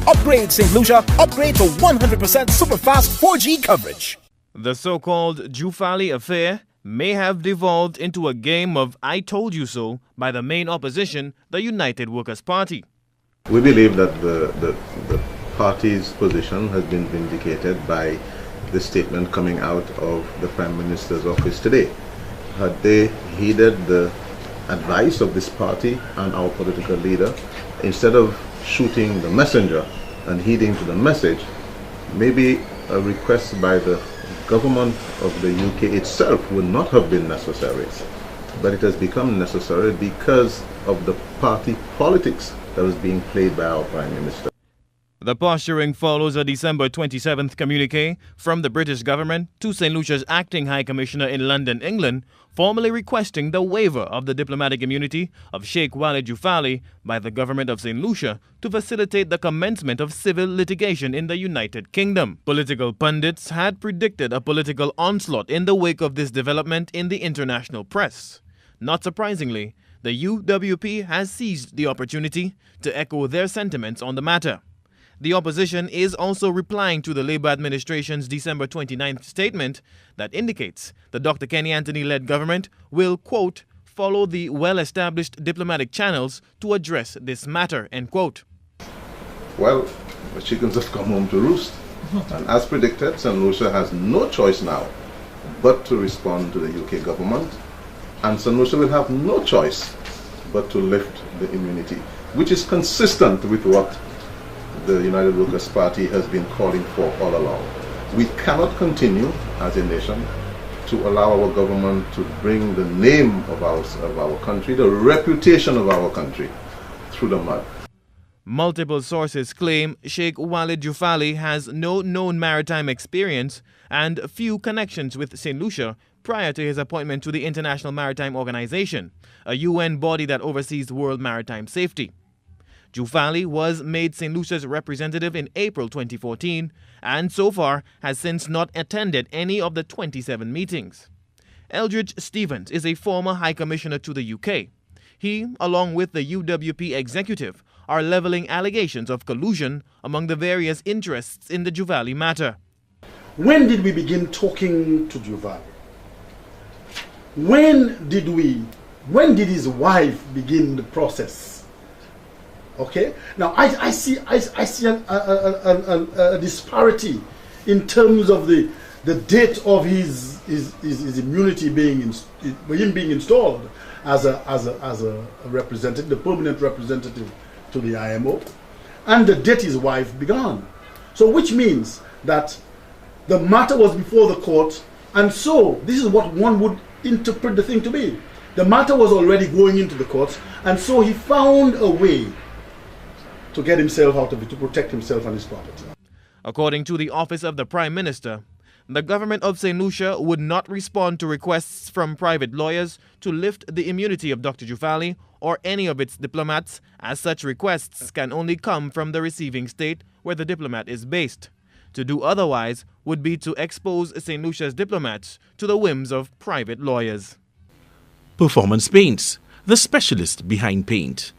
Upgrade St. Lucia. Upgrade to 100% super-fast 4G coverage. The so-called Jufalli affair may have devolved into a game of I told you so by the main opposition, the United Workers' Party. We believe that the party's position has been vindicated by the statement coming out of the Prime Minister's office today. Had they heeded the advice of this party and our political leader, instead of shooting the messenger and heeding to the message, maybe a request by the government of the UK itself would not have been necessary. But it has become necessary because of the party politics that was being played by our Prime Minister. The posturing follows a December 27th communique from the British government to St. Lucia's acting High Commissioner in London, England, formally requesting the waiver of the diplomatic immunity of Sheikh Walid Jufalli by the government of St. Lucia to facilitate the commencement of civil litigation in the United Kingdom. Political pundits had predicted a political onslaught in the wake of this development in the international press. Not surprisingly, the UWP has seized the opportunity to echo their sentiments on the matter. The opposition is also replying to the Labour administration's December 29th statement that indicates the Dr. Kenny Anthony-led government will, quote, follow the well-established diplomatic channels to address this matter, end quote. Well, the chickens have come home to roost. And as predicted, St. Lucia has no choice now but to respond to the UK government. And St. Lucia will have no choice but to lift the immunity, which is consistent with what the United Workers' Party has been calling for all along. We cannot continue as a nation to allow our government to bring the name of our country, the reputation of our country, through the mud. Multiple sources claim Sheikh Walid Jufalli has no known maritime experience and few connections with St. Lucia prior to his appointment to the International Maritime Organization, a UN body that oversees world maritime safety. Jufalli was made St. Lucia's representative in April 2014 and so far has since not attended any of the 27 meetings. Eldridge Stevens is a former High Commissioner to the UK. He, along with the UWP executive, are leveling allegations of collusion among the various interests in the Jufalli matter. When did we begin talking to Jufalli? When did his wife begin the process? Okay. Now I see a disparity in terms of the date of his immunity being installed as a representative, the permanent representative to the IMO, and the date his wife began. So which means that the matter was before the court, and so this is what one would interpret the thing to be. The matter was already going into the courts, and so he found a way to get himself out of it, to protect himself and his property. According to the Office of the Prime Minister, the government of St. Lucia would not respond to requests from private lawyers to lift the immunity of Dr. Jufalli or any of its diplomats, as such requests can only come from the receiving state where the diplomat is based. To do otherwise would be to expose St. Lucia's diplomats to the whims of private lawyers. Performance Paints, the specialist behind paint.